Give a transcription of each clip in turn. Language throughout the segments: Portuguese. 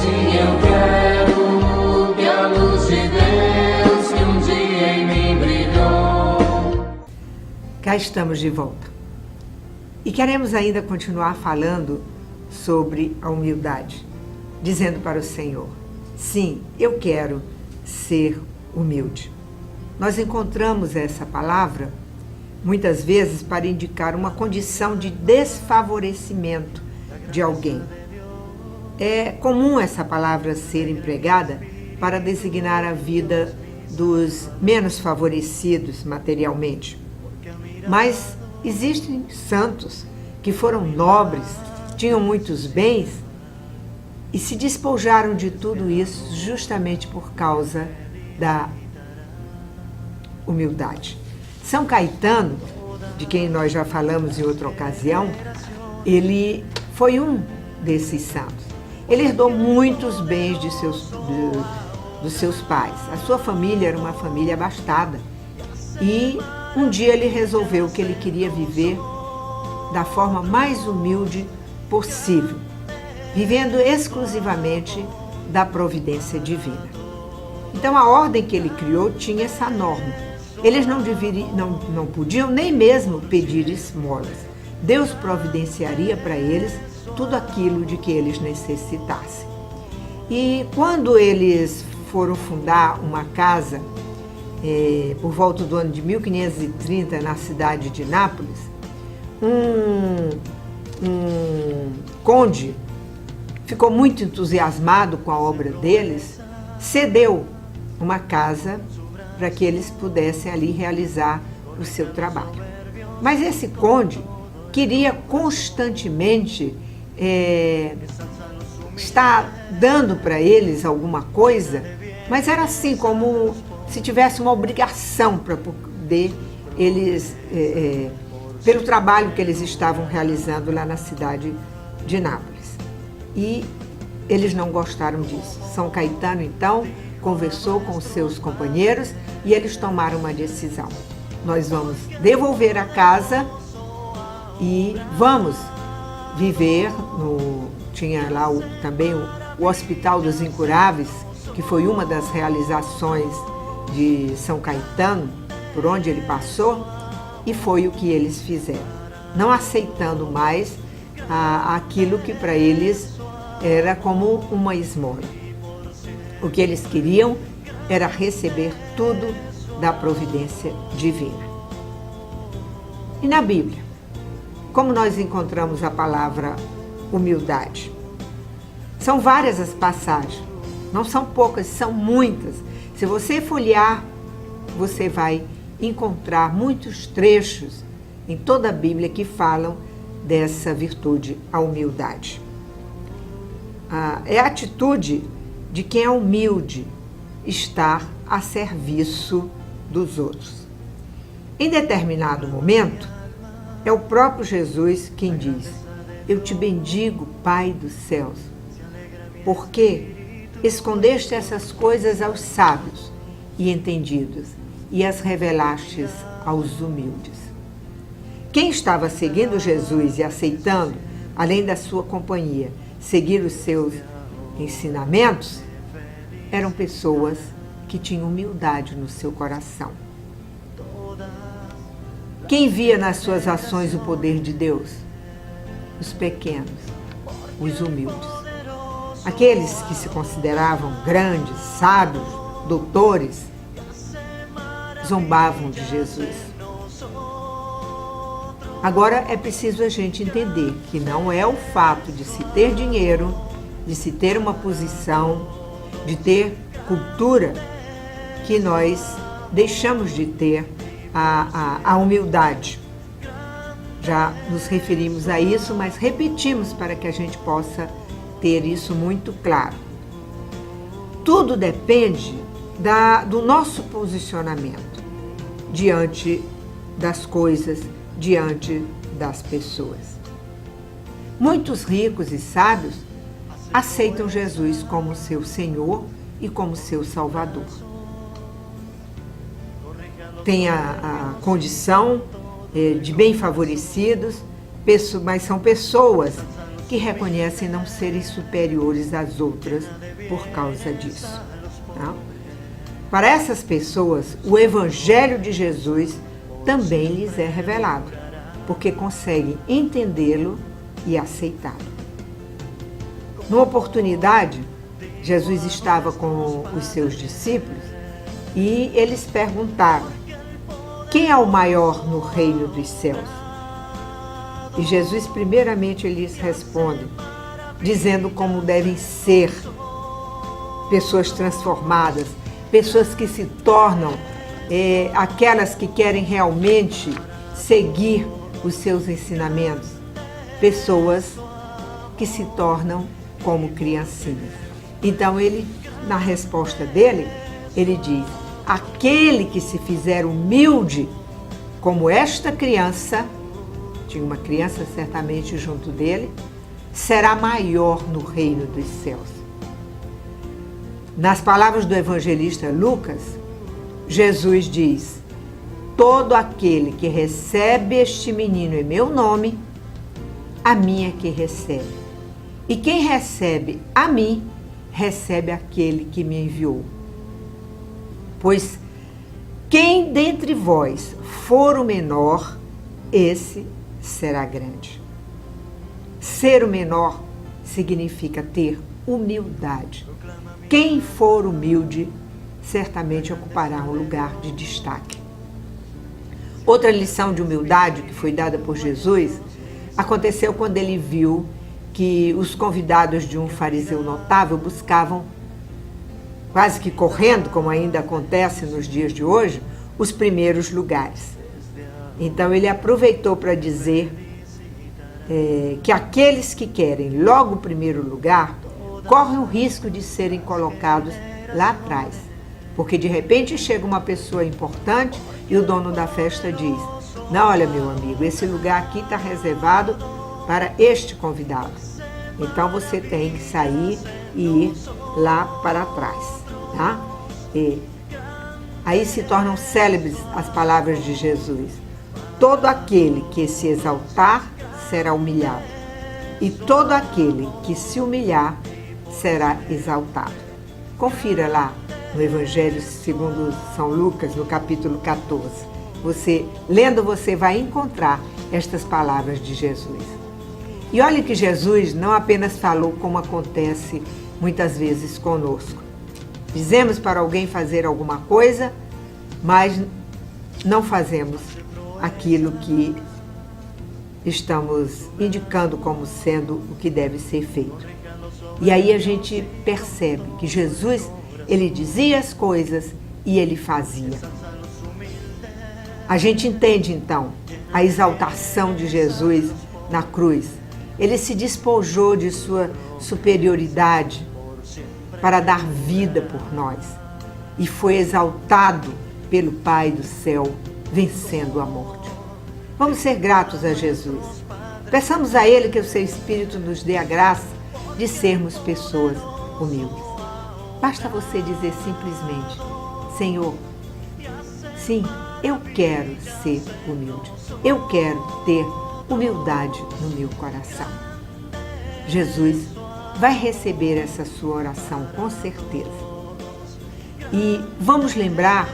Sim, eu quero que a luz de Deus que um dia em mim brilhou. Cá estamos de volta. E queremos ainda continuar falando sobre a humildade, dizendo para o Senhor: sim, eu quero ser humilde. Nós encontramos essa palavra muitas vezes para indicar uma condição de desfavorecimento de alguém. É comum essa palavra ser empregada para designar a vida dos menos favorecidos materialmente. Mas existem santos que foram nobres, tinham muitos bens e se despojaram de tudo isso justamente por causa da humildade. São Caetano, de quem nós já falamos em outra ocasião, ele foi um desses santos. Ele herdou muitos bens dos seus pais. A sua família era uma família abastada. E um dia ele resolveu que ele queria viver da forma mais humilde possível, vivendo exclusivamente da providência divina. Então a ordem que ele criou tinha essa norma. Eles não podiam nem mesmo pedir esmolas. Deus providenciaria para eles tudo aquilo de que eles necessitassem. E quando eles foram fundar uma casa, por volta do ano de 1530, na cidade de Nápoles, um conde ficou muito entusiasmado com a obra deles, cedeu uma casa para que eles pudessem ali realizar o seu trabalho. Mas esse conde queria constantemente estar dando para eles alguma coisa, mas era assim como se tivesse uma obrigação para poder eles, pelo trabalho que eles estavam realizando lá na cidade de Nápoles. E eles não gostaram disso. São Caetano, então, conversou com os seus companheiros e eles tomaram uma decisão. Nós vamos devolver a casa e vamos viver tinha lá também o Hospital dos Incuráveis, que foi uma das realizações de São Caetano, por onde ele passou, e foi o que eles fizeram, não aceitando mais aquilo que para eles era como uma esmola. O que eles queriam era receber tudo da providência divina. E na Bíblia, como nós encontramos a palavra humildade? São várias as passagens, não são poucas, são muitas. Se você folhear, você vai encontrar muitos trechos em toda a Bíblia que falam dessa virtude, a humildade. É a atitude de quem é humilde, estar a serviço dos outros. Em determinado momento, é o próprio Jesus quem diz: eu te bendigo, Pai dos céus, porque escondeste essas coisas aos sábios e entendidos e as revelastes aos humildes. Quem estava seguindo Jesus e aceitando, além da sua companhia, seguir os seus ensinamentos, eram pessoas que tinham humildade no seu coração. Quem via nas suas ações o poder de Deus? Os pequenos, os humildes. Aqueles que se consideravam grandes, sábios, doutores, zombavam de Jesus. Agora é preciso a gente entender que não é o fato de se ter dinheiro, de se ter uma posição, de ter cultura, que nós deixamos de ter a humildade. Já nos referimos a isso, mas repetimos para que a gente possa ter isso muito claro. Tudo depende do nosso posicionamento diante das coisas, diante das pessoas. Muitos ricos e sábios aceitam Jesus como seu Senhor e como seu Salvador. Tem a condição de bem favorecidos, mas são pessoas que reconhecem não serem superiores às outras por causa disso. Tá? Para essas pessoas, o Evangelho de Jesus também lhes é revelado, porque conseguem entendê-lo e aceitá-lo. Numa oportunidade, Jesus estava com os seus discípulos e eles perguntaram: quem é o maior no reino dos céus? E Jesus, primeiramente, lhes responde, dizendo como devem ser pessoas transformadas, pessoas que se tornam aquelas que querem realmente seguir os seus ensinamentos, pessoas que se tornam como criancinhas. Então, ele, na resposta dele, ele diz: aquele que se fizer humilde como esta criança, tinha uma criança certamente junto dele, será maior no reino dos céus. Nas palavras do evangelista Lucas, Jesus diz: todo aquele que recebe este menino em meu nome, a mim é que recebe. E quem recebe a mim, recebe aquele que me enviou. Pois quem dentre vós for o menor, esse será grande. Ser o menor significa ter humildade. Quem for humilde, certamente ocupará um lugar de destaque. Outra lição de humildade que foi dada por Jesus aconteceu quando ele viu que os convidados de um fariseu notável buscavam, quase que correndo, como ainda acontece nos dias de hoje, os primeiros lugares. Então ele aproveitou para dizer que aqueles que querem logo o primeiro lugar correm o risco de serem colocados lá atrás. Porque de repente chega uma pessoa importante e o dono da festa diz: não, olha meu amigo, esse lugar aqui está reservado para este convidado. Então você tem que sair e ir lá para trás. Tá? E aí se tornam célebres as palavras de Jesus: todo aquele que se exaltar será humilhado, e todo aquele que se humilhar será exaltado. Confira lá no Evangelho segundo São Lucas, no capítulo 14. Lendo, você vai encontrar estas palavras de Jesus. E olha que Jesus não apenas falou como acontece muitas vezes conosco. Dizemos para alguém fazer alguma coisa, mas não fazemos aquilo que estamos indicando como sendo o que deve ser feito. E aí a gente percebe que Jesus, ele dizia as coisas e ele fazia. A gente entende então a exaltação de Jesus na cruz. Ele se despojou de sua superioridade para dar vida por nós e foi exaltado pelo Pai do céu, vencendo a morte. Vamos ser gratos a Jesus. Peçamos a Ele que o seu Espírito nos dê a graça de sermos pessoas humildes. Basta você dizer simplesmente: Senhor, sim, eu quero ser humilde. Eu quero ter humildade no meu coração. Jesus vai receber essa sua oração com certeza. E vamos lembrar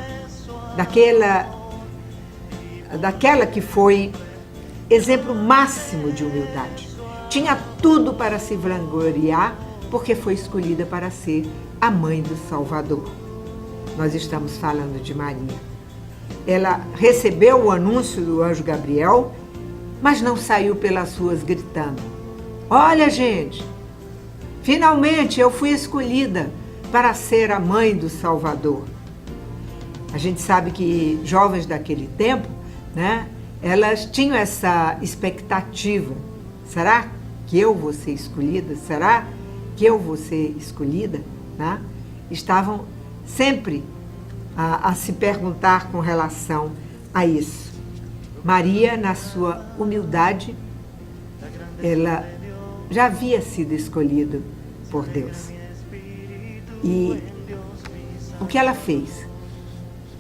daquela que foi exemplo máximo de humildade. Tinha tudo para se vangloriar, porque foi escolhida para ser a mãe do Salvador. Nós estamos falando de Maria. Ela recebeu o anúncio do anjo Gabriel, mas não saiu pelas ruas gritando: olha, gente, finalmente eu fui escolhida para ser a mãe do Salvador. A gente sabe que jovens daquele tempo, né, elas tinham essa expectativa: será que eu vou ser escolhida? Será que eu vou ser escolhida? Né? Estavam sempre a se perguntar com relação a isso. Maria, na sua humildade, ela já havia sido escolhida por Deus. E o que ela fez?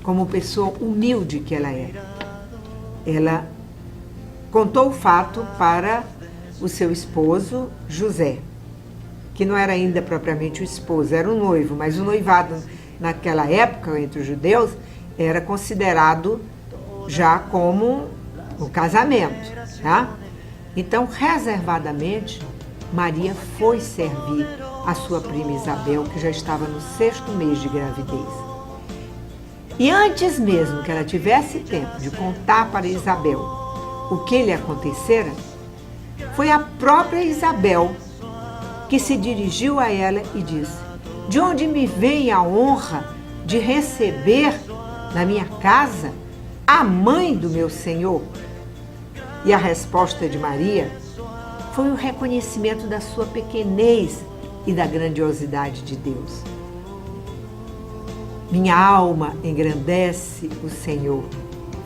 Como pessoa humilde que ela era, ela contou o fato para o seu esposo José, que não era ainda propriamente o esposo, era o noivo, mas o noivado naquela época entre os judeus era considerado já como um casamento, tá? Então, reservadamente, Maria foi servir a sua prima Isabel, que já estava no 6º mês de gravidez. E antes mesmo que ela tivesse tempo de contar para Isabel o que lhe acontecera, foi a própria Isabel que se dirigiu a ela e disse: de onde me vem a honra de receber na minha casa a mãe do meu Senhor? E a resposta de Maria foi o reconhecimento da sua pequenez e da grandiosidade de Deus. Minha alma engrandece o Senhor,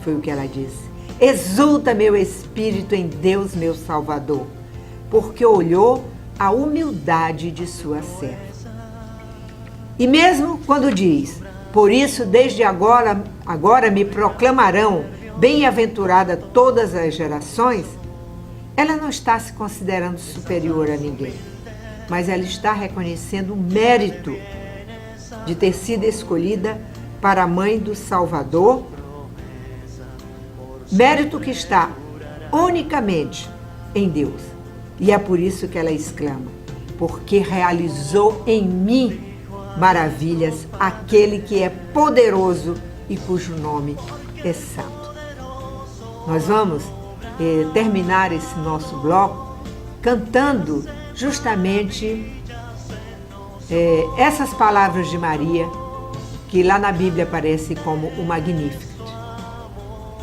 foi o que ela disse. Exulta meu espírito em Deus, meu Salvador, porque olhou a humildade de sua serva. E mesmo quando diz: por isso desde agora me proclamarão bem-aventurada todas as gerações, ela não está se considerando superior a ninguém, mas ela está reconhecendo o mérito de ter sido escolhida para a mãe do Salvador, mérito que está unicamente em Deus. E é por isso que ela exclama: porque realizou em mim maravilhas aquele que é poderoso e cujo nome é santo. Nós vamos terminar esse nosso bloco cantando justamente essas palavras de Maria, que lá na Bíblia aparece como o Magnificat.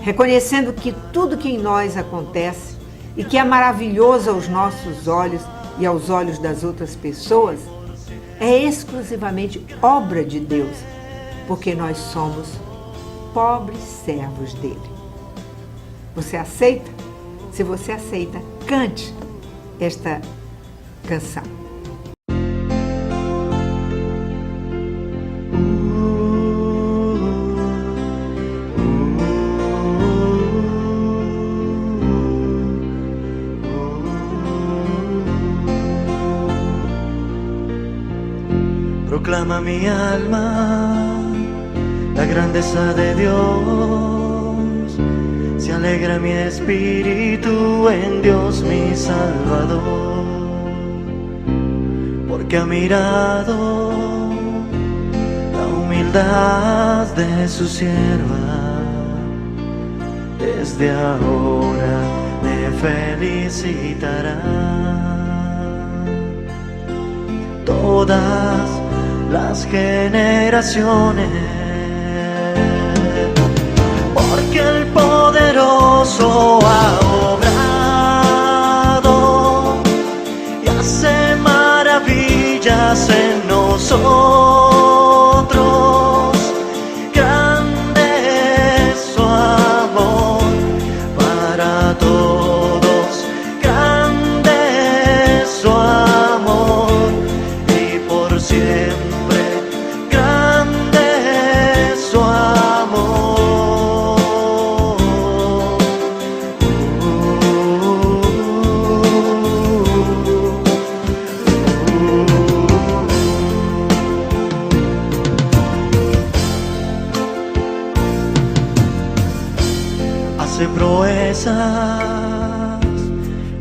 Reconhecendo que tudo que em nós acontece e que é maravilhoso aos nossos olhos e aos olhos das outras pessoas, é exclusivamente obra de Deus, porque nós somos pobres servos dele. Você aceita? Se você aceita, cante esta canção. Proclama mi alma la grandeza de Dios, se alegra mi espíritu en Dios mi Salvador, porque ha mirado la humildad de su sierva, desde ahora me felicitará. Todas las generaciones, porque el poderoso ha obrado y hace maravillas en nosotros. Grande es su amor para todos, grande es su amor y por siempre. Grande es su amor. Hace proezas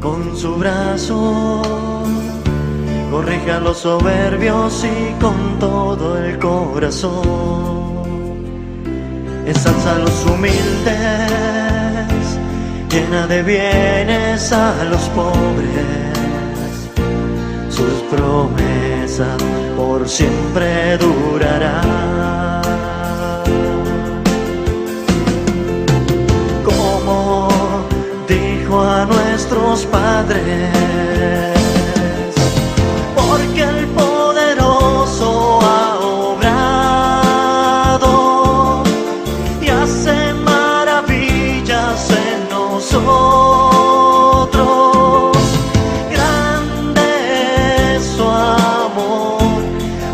con su brazo, corrige a los soberbios y con todo el corazón ensalza a los humildes, llena de bienes a los pobres. Sus promesas por siempre durarán. Como dijo a nuestros padres, porque el poderoso ha obrado y hace maravillas en nosotros. Grande es su amor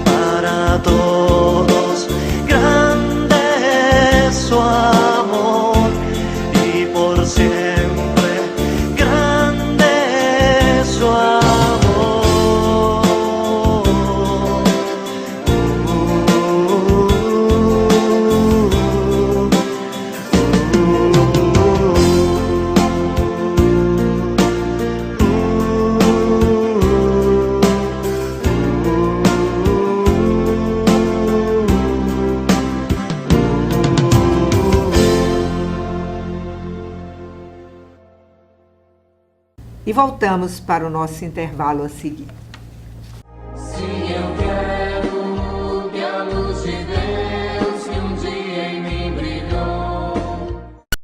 para todos, grande es su amor y por siempre. Grande e voltamos para o nosso intervalo a seguir.